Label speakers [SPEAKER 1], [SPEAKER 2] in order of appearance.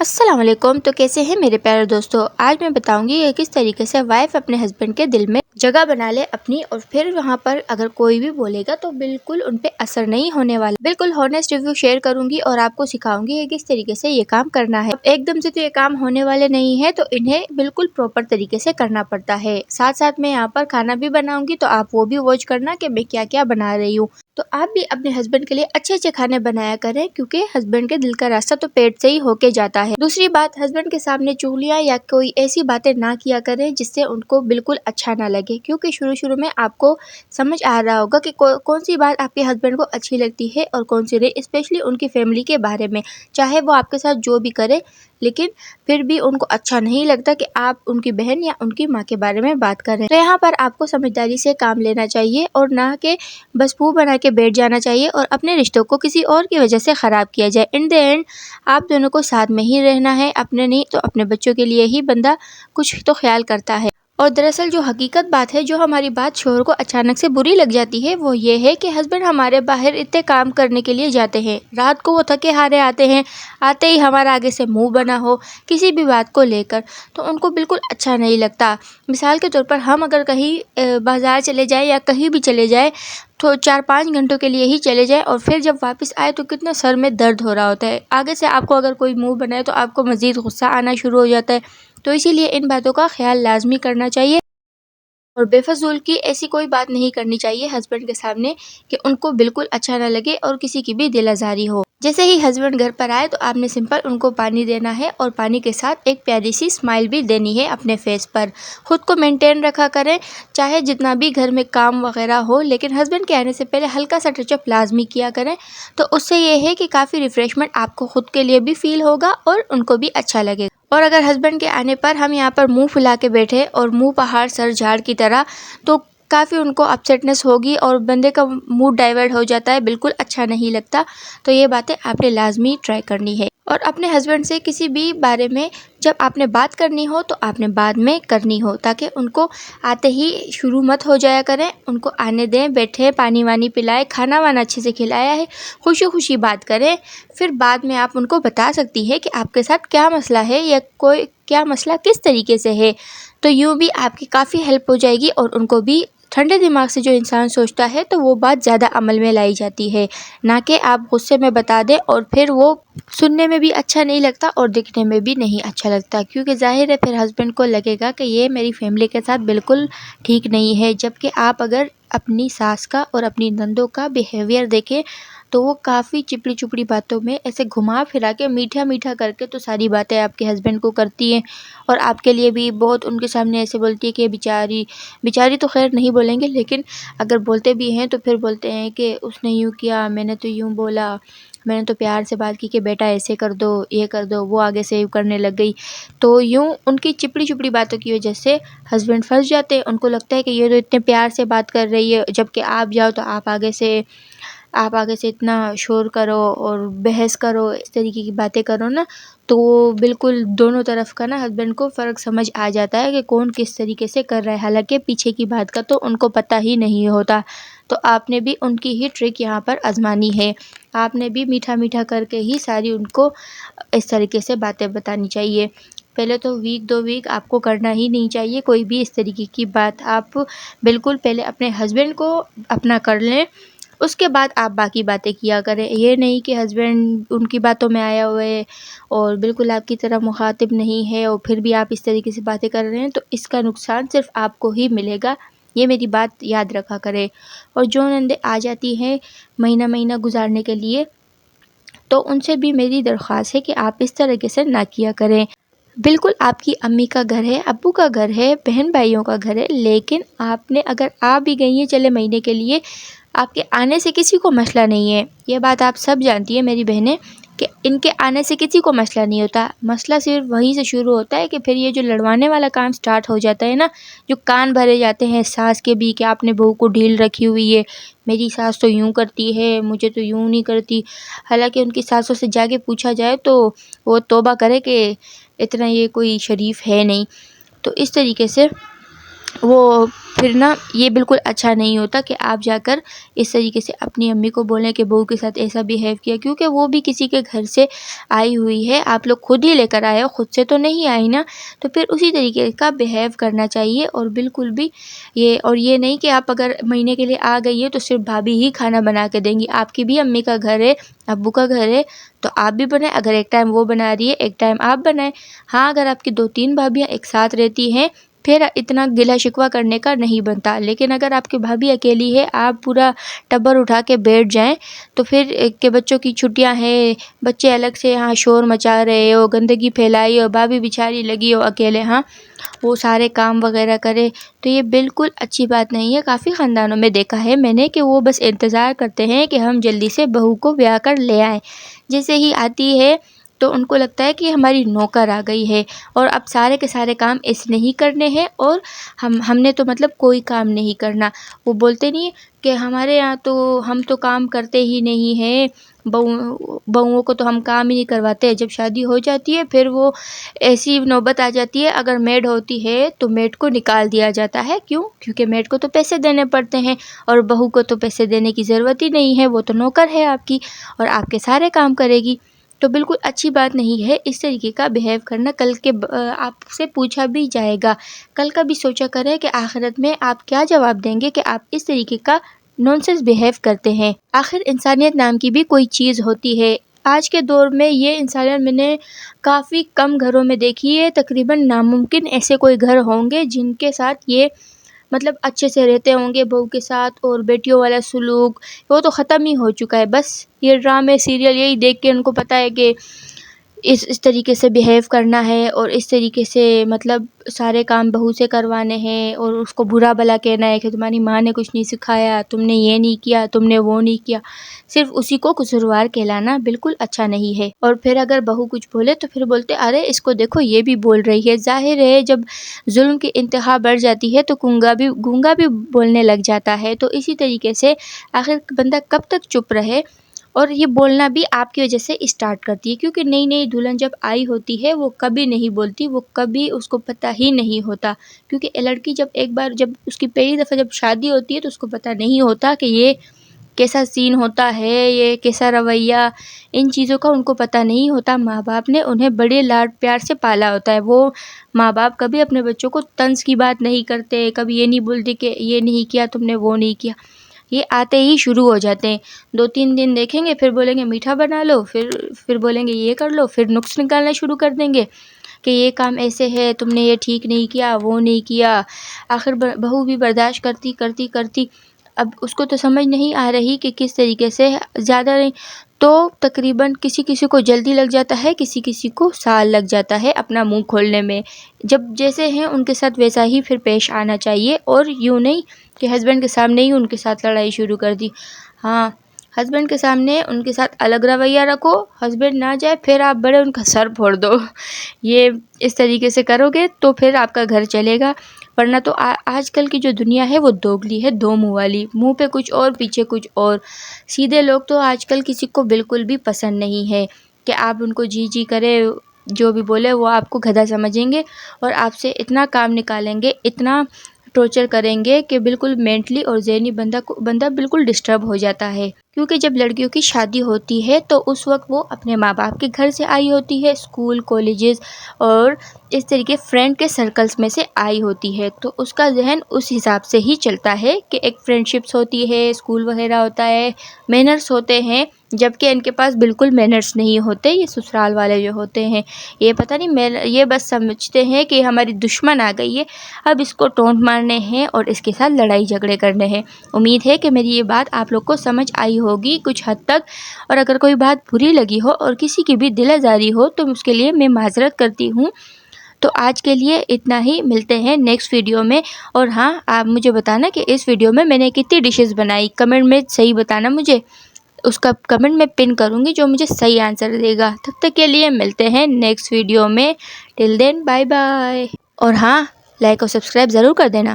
[SPEAKER 1] السلام علیکم۔ تو کیسے ہیں میرے پیارے دوستو؟ آج میں بتاؤں گی کہ کس طریقے سے وائف اپنے ہسبینڈ کے دل میں جگہ بنا لے اپنی، اور پھر وہاں پر اگر کوئی بھی بولے گا تو بالکل ان پہ اثر نہیں ہونے والا۔ بالکل ہونیسٹ ریویو شیئر کروں گی اور آپ کو سکھاؤں گی کہ کس طریقے سے یہ کام کرنا ہے۔ ایک دم سے تو یہ کام ہونے والے نہیں ہے، تو انہیں بالکل پراپر طریقے سے کرنا پڑتا ہے۔ ساتھ ساتھ میں یہاں پر کھانا بھی بناؤں گی، تو آپ وہ بھی واچ کرنا کہ میں کیا کیا بنا رہی ہوں۔ تو آپ بھی اپنے ہسبینڈ کے لیے اچھے اچھے کھانے بنایا کریں، کیونکہ ہسبینڈ کے دل کا راستہ تو پیٹ سے ہی ہو کے جاتا ہے۔ دوسری بات، ہسبینڈ کے سامنے چغلیاں یا کوئی ایسی باتیں نہ کیا کریں جس سے ان کو بالکل اچھا نہ لگے، کیونکہ شروع میں آپ کو سمجھ آ رہا ہوگا کہ کون سی بات آپ کے ہسبینڈ کو اچھی لگتی ہے اور کون سی نہیں، اسپیشلی ان کی فیملی کے بارے میں۔ چاہے وہ آپ کے ساتھ جو بھی کرے، لیکن پھر بھی ان کو اچھا نہیں لگتا کہ آپ ان کی بہن یا ان کی ماں کے بارے میں بات کریں۔ تو یہاں پر آپ کو سمجھداری سے کام لینا چاہیے، اور نہ کہ بس منہ بنا کے بیٹھ جانا چاہیے اور اپنے رشتوں کو کسی اور کی وجہ سے خراب کیا جائے۔ ان دی اینڈ آپ دونوں کو ساتھ میں ہی رہنا ہے، اپنے نہیں تو اپنے بچوں کے لیے ہی بندہ کچھ تو خیال کرتا ہے۔ اور دراصل جو حقیقت بات ہے، جو ہماری بات شوہر کو اچانک سے بری لگ جاتی ہے، وہ یہ ہے کہ ہسبینڈ ہمارے باہر اتنے کام کرنے کے لیے جاتے ہیں، رات کو وہ تھکے ہارے آتے ہیں، آتے ہی ہمارا آگے سے منہ بنا ہو کسی بھی بات کو لے کر، تو ان کو بالکل اچھا نہیں لگتا۔ مثال کے طور پر ہم اگر کہیں بازار چلے جائیں یا کہیں بھی چلے جائیں، تو 4-5 گھنٹوں کے لیے ہی چلے جائیں، اور پھر جب واپس آئے تو کتنا سر میں درد ہو رہا ہوتا ہے۔ آگے سے آپ کو اگر کوئی منہ بنائے تو آپ کو مزید غصہ آنا شروع ہو جاتا ہے۔ تو اسی لیے ان باتوں کا خیال لازمی کرنا چاہیے، اور بے فضول کی ایسی کوئی بات نہیں کرنی چاہیے ہسبینڈ کے سامنے کہ ان کو بالکل اچھا نہ لگے اور کسی کی بھی دل آزاری ہو۔ جیسے ہی ہسبینڈ گھر پر آئے تو آپ نے سمپل ان کو پانی دینا ہے، اور پانی کے ساتھ ایک پیاری سی اسمائل بھی دینی ہے اپنے فیس پر۔ خود کو مینٹین رکھا کریں، چاہے جتنا بھی گھر میں کام وغیرہ ہو، لیکن ہسبینڈ کے آنے سے پہلے ہلکا سا ٹچ اپ لازمی کیا کریں۔ تو اس سے یہ ہے کہ کافی ریفریشمنٹ آپ کو خود کے لیے بھی فیل ہوگا اور ان کو بھی اچھا لگے گا۔ اور اگر ہسبینڈ کے آنے پر ہم یہاں پر منہ پھلا کے بیٹھے اور منہ پہاڑ سر جھاڑ کی طرح، تو کافی ان کو اپسیٹنس ہوگی اور بندے کا موڈ ڈائیورٹ ہو جاتا ہے، بالکل اچھا نہیں لگتا۔ تو یہ باتیں آپ نے لازمی ٹرائی کرنی ہے، اور اپنے ہسبینڈ سے کسی بھی بارے میں جب آپ نے بات کرنی ہو تو آپ نے بعد میں کرنی ہو، تاکہ ان کو آتے ہی شروع مت ہو جایا کریں۔ ان کو آنے دیں، بیٹھے، پانی وانی پلائے، کھانا وانا اچھے سے کھلایا ہے، خوشی خوشی بات کریں۔ پھر بعد میں آپ ان کو بتا سکتی ہے کہ آپ کے ساتھ کیا مسئلہ ہے، یا کوئی کیا مسئلہ کس طریقے سے ہے۔ تو یوں بھی آپ کی کافی ہیلپ ہو جائے گی، اور ان کو بھی ٹھنڈے دماغ سے جو انسان سوچتا ہے تو وہ بات زیادہ عمل میں لائی جاتی ہے، نہ کہ آپ غصے میں بتا دیں اور پھر وہ سننے میں بھی اچھا نہیں لگتا اور دکھنے میں بھی نہیں اچھا لگتا، کیونکہ ظاہر ہے پھر ہسبینڈ کو لگے گا کہ یہ میری فیملی کے ساتھ بالکل ٹھیک نہیں ہے۔ جبکہ آپ اگر اپنی ساس کا اور اپنی نندوں کا بیہیویئر دیکھیں تو وہ کافی چپڑی چپڑی باتوں میں ایسے گھما پھرا کے میٹھا میٹھا کر کے تو ساری باتیں آپ کے ہسبینڈ کو کرتی ہیں، اور آپ کے لیے بھی بہت ان کے سامنے ایسے بولتی ہے کہ بیچاری تو خیر نہیں بولیں گے، لیکن اگر بولتے بھی ہیں تو پھر بولتے ہیں کہ اس نے یوں کیا، میں نے تو یوں بولا، میں نے تو پیار سے بات کی کہ بیٹا ایسے کر دو، یہ کر دو، وہ آگے سے یوں کرنے لگ گئی۔ تو یوں ان کی چپڑی چپڑی باتوں کی وجہ سے ہسبینڈ پھنس جاتے ہیں۔ ان کو لگتا ہے کہ یہ تو اتنے پیار سے بات کر رہی ہے، جبکہ آپ جاؤ تو آپ آگے سے اتنا شور کرو اور بحث کرو، اس طریقے کی باتیں کرو نا، تو بالکل دونوں طرف کا نا ہسبینڈ کو فرق سمجھ آ جاتا ہے کہ کون کس طریقے سے کر رہا ہے، حالانکہ پیچھے کی بات کا تو ان کو پتہ ہی نہیں ہوتا۔ تو آپ نے بھی ان کی ہی ٹرک یہاں پر آزمانی ہے، آپ نے بھی میٹھا میٹھا کر کے ہی ساری ان کو اس طریقے سے باتیں بتانی چاہیے۔ پہلے تو ویک 2 ویک آپ کو کرنا ہی نہیں چاہیے کوئی بھی اس طریقے کی بات۔ آپ بالکل پہلے اپنے ہسبینڈ کو اپنا کر لیں، اس کے بعد آپ باقی باتیں کیا کریں۔ یہ نہیں کہ ہسبینڈ ان کی باتوں میں آیا ہوا ہے اور بالکل آپ کی طرح مخاطب نہیں ہے، اور پھر بھی آپ اس طریقے سے باتیں کر رہے ہیں، تو اس کا نقصان صرف آپ کو ہی ملے گا، یہ میری بات یاد رکھا کرے۔ اور جو نندیں آ جاتی ہیں مہینہ گزارنے کے لیے، تو ان سے بھی میری درخواست ہے کہ آپ اس طریقے سے نہ کیا کریں۔ بالکل آپ کی امی کا گھر ہے، ابو کا گھر ہے، بہن بھائیوں کا گھر ہے، لیکن آپ نے اگر آ بھی گئی ہیں چلے مہینے کے لیے، آپ کے آنے سے کسی کو مسئلہ نہیں ہے۔ یہ بات آپ سب جانتی ہیں میری بہنیں، کہ ان کے آنے سے کسی کو مسئلہ نہیں ہوتا۔ مسئلہ صرف وہیں سے شروع ہوتا ہے کہ پھر یہ جو لڑوانے والا کام سٹارٹ ہو جاتا ہے نا، جو کان بھرے جاتے ہیں ساس کے بھی کہ آپ نے بہو کو ڈھیل رکھی ہوئی ہے، میری ساس تو یوں کرتی ہے، مجھے تو یوں نہیں کرتی۔ حالانکہ ان کی ساسوں سے جا کے پوچھا جائے تو وہ توبہ کرے کہ اتنا یہ کوئی شریف ہے نہیں۔ تو اس طریقے سے وہ پھر نا یہ بالکل اچھا نہیں ہوتا کہ آپ جا کر اس طریقے سے اپنی امی کو بولیں کہ بہو کے ساتھ ایسا بیہیو کیا، کیونکہ وہ بھی کسی کے گھر سے آئی ہوئی ہے، آپ لوگ خود ہی لے کر آئے ہو، خود سے تو نہیں آئی نا، تو پھر اسی طریقے کا بیہیو کرنا چاہیے۔ اور بالکل بھی یہ نہیں کہ آپ اگر مہینے کے لیے آ گئی ہے تو صرف بھابھی ہی کھانا بنا کے دیں گی، آپ کی بھی امی کا گھر ہے، ابو کا گھر ہے، تو آپ بھی بنائیں، اگر ایک ٹائم وہ بنا رہی ہے ایک ٹائم آپ بنائیں۔ ہاں اگر آپ کی 2-3 بھابیاں ایک ساتھ رہتی ہیں پھر اتنا گلہ شکوہ کرنے کا نہیں بنتا، لیکن اگر آپ کی بھابھی اکیلی ہے، آپ پورا ٹبر اٹھا کے بیٹھ جائیں تو پھر کہ بچوں کی چھٹیاں ہیں، بچے الگ سے یہاں شور مچا رہے ہو، گندگی پھیلائی ہو، بھابھی بیچاری لگی ہو اکیلے ہاں وہ سارے کام وغیرہ کرے، تو یہ بالکل اچھی بات نہیں ہے۔ کافی خاندانوں میں دیکھا ہے میں نے کہ وہ بس انتظار کرتے ہیں کہ ہم جلدی سے بہو کو بیاہ کر لے آئیں، جیسے ہی آتی ہے تو ان کو لگتا ہے کہ ہماری نوکر آ گئی ہے اور اب سارے کے سارے کام اس نے ہی کرنے ہیں اور ہم نے تو مطلب کوئی کام نہیں کرنا۔ وہ بولتے نہیں کہ ہمارے یہاں تو ہم تو کام کرتے ہی نہیں ہیں، بہوؤں کو تو ہم کام ہی نہیں کرواتے۔ جب شادی ہو جاتی ہے پھر وہ ایسی نوبت آ جاتی ہے، اگر میڈ ہوتی ہے تو میڈ کو نکال دیا جاتا ہے، کیوں؟ کیونکہ میڈ کو تو پیسے دینے پڑتے ہیں اور بہو کو تو پیسے دینے کی ضرورت ہی نہیں ہے، وہ تو نوکر ہے آپ کی اور آپ کے سارے کام کرے گی۔ تو بالکل اچھی بات نہیں ہے اس طریقے کا بیہیو کرنا، کل کے آپ سے پوچھا بھی جائے گا، کل کا بھی سوچا کریں کہ آخرت میں آپ کیا جواب دیں گے کہ آپ اس طریقے کا نونسنس بیہیو کرتے ہیں۔ آخر انسانیت نام کی بھی کوئی چیز ہوتی ہے، آج کے دور میں یہ انسانیت میں نے کافی کم گھروں میں دیکھی ہے، تقریباً ناممکن ایسے کوئی گھر ہوں گے جن کے ساتھ یہ مطلب اچھے سے رہتے ہوں گے بہو کے ساتھ، اور بیٹیوں والا سلوک وہ تو ختم ہی ہو چکا ہے۔ بس یہ ڈرامے سیریل یہی دیکھ کے ان کو پتہ ہے کہ اس طریقے سے بیہیو کرنا ہے اور اس طریقے سے مطلب سارے کام بہو سے کروانے ہیں اور اس کو برا بھلا کہنا ہے کہ تمہاری ماں نے کچھ نہیں سکھایا، تم نے یہ نہیں کیا، تم نے وہ نہیں کیا، صرف اسی کو قصوروار کہلانا بالکل اچھا نہیں ہے۔ اور پھر اگر بہو کچھ بولے تو پھر بولتے ارے اس کو دیکھو یہ بھی بول رہی ہے، ظاہر ہے جب ظلم کی انتہا بڑھ جاتی ہے تو گونگا بھی بولنے لگ جاتا ہے۔ تو اسی طریقے سے آخر بندہ کب تک چپ رہے، اور یہ بولنا بھی آپ کی وجہ سے اسٹارٹ کرتی ہے، کیونکہ نئی نئی دلہن جب آئی ہوتی ہے وہ کبھی نہیں بولتی، وہ کبھی اس کو پتہ ہی نہیں ہوتا، کیونکہ لڑکی جب ایک بار جب اس کی پہلی دفعہ جب شادی ہوتی ہے تو اس کو پتہ نہیں ہوتا کہ یہ کیسا سین ہوتا ہے، یہ کیسا رویہ، ان چیزوں کا ان کو پتہ نہیں ہوتا۔ ماں باپ نے انہیں بڑے لاڈ پیار سے پالا ہوتا ہے، وہ ماں باپ کبھی اپنے بچوں کو طنز کی بات نہیں کرتے، کبھی یہ نہیں بولتے کہ یہ نہیں کیا تم نے، وہ نہیں کیا، یہ آتے ہی شروع ہو جاتے ہیں۔ 2-3 دن دیکھیں گے پھر بولیں گے میٹھا بنا لو، پھر بولیں گے یہ کر لو، پھر نقص نکالنا شروع کر دیں گے کہ یہ کام ایسے ہے، تم نے یہ ٹھیک نہیں کیا، وہ نہیں کیا۔ آخر بہو بھی برداشت کرتی اب اس کو تو سمجھ نہیں آ رہی کہ کس طریقے سے، زیادہ نہیں تو تقریباً کسی کو جلدی لگ جاتا ہے، کسی کو سال لگ جاتا ہے اپنا منہ کھولنے میں۔ جب جیسے ہیں ان کے ساتھ ویسا ہی پھر پیش آنا چاہیے، اور یوں نہیں کہ ہسبینڈ کے سامنے ہی ان کے ساتھ لڑائی شروع کر دی۔ ہاں ہسبینڈ کے سامنے ان کے ساتھ الگ رویہ رکھو، ہسبینڈ نہ جائے پھر آپ بڑے ان کا سر پھوڑ دو، یہ اس طریقے سے کرو گے تو پھر آپ کا گھر چلے گا، ورنہ تو آج کل کی جو دنیا ہے وہ دوگلی ہے، دو منہ والی، منہ پہ کچھ اور پیچھے کچھ اور۔ سیدھے لوگ تو آج کل کسی کو بالکل بھی پسند نہیں ہے کہ آپ ان کو جی کرے، جو بھی بولے وہ آپ کو گدھا سمجھیں گے اور آپ سے اتنا کام نکالیں گے، اتنا ٹارچر کریں گے کہ بالکل مینٹلی اور ذہنی بندہ بالکل ڈسٹرب ہو جاتا ہے۔ کیونکہ جب لڑکیوں کی شادی ہوتی ہے تو اس وقت وہ اپنے ماں باپ کے گھر سے آئی ہوتی ہے، اسکول کالجز اور اس طریقے فرینڈ کے سرکلز میں سے آئی ہوتی ہے، تو اس کا ذہن اس حساب سے ہی چلتا ہے کہ ایک فرینڈ شپس ہوتی ہے، اسکول وغیرہ ہوتا ہے، مینرز ہوتے ہیں، جبکہ ان کے پاس بالکل مینرز نہیں ہوتے۔ یہ سسرال والے جو ہوتے ہیں یہ پتہ نہیں، یہ بس سمجھتے ہیں کہ ہماری دشمن آ گئی ہے، اب اس کو ٹونٹ مارنے ہیں اور اس کے ساتھ لڑائی جھگڑے کرنے ہیں۔ امید ہے کہ میری یہ بات آپ لوگ کو سمجھ آئی ہوگی کچھ حد تک، اور اگر کوئی بات بری لگی ہو اور کسی کی بھی دل آزاری ہو تو اس کے لیے میں معذرت کرتی ہوں۔ تو آج کے لیے اتنا ہی، ملتے ہیں نیکسٹ ویڈیو میں۔ اور ہاں آپ مجھے بتانا کہ اس ویڈیو میں نے کتنی ڈشز بنائی، کمنٹ میں صحیح بتانا مجھے، اس کا کمنٹ میں پن کروں گی جو مجھے صحیح آنسر دے گا۔ تب تک کے لیے ملتے ہیں نیکسٹ ویڈیو میں، ٹل دین بائے بائے، اور ہاں لائک اور سبسکرائب ضرور کر دینا۔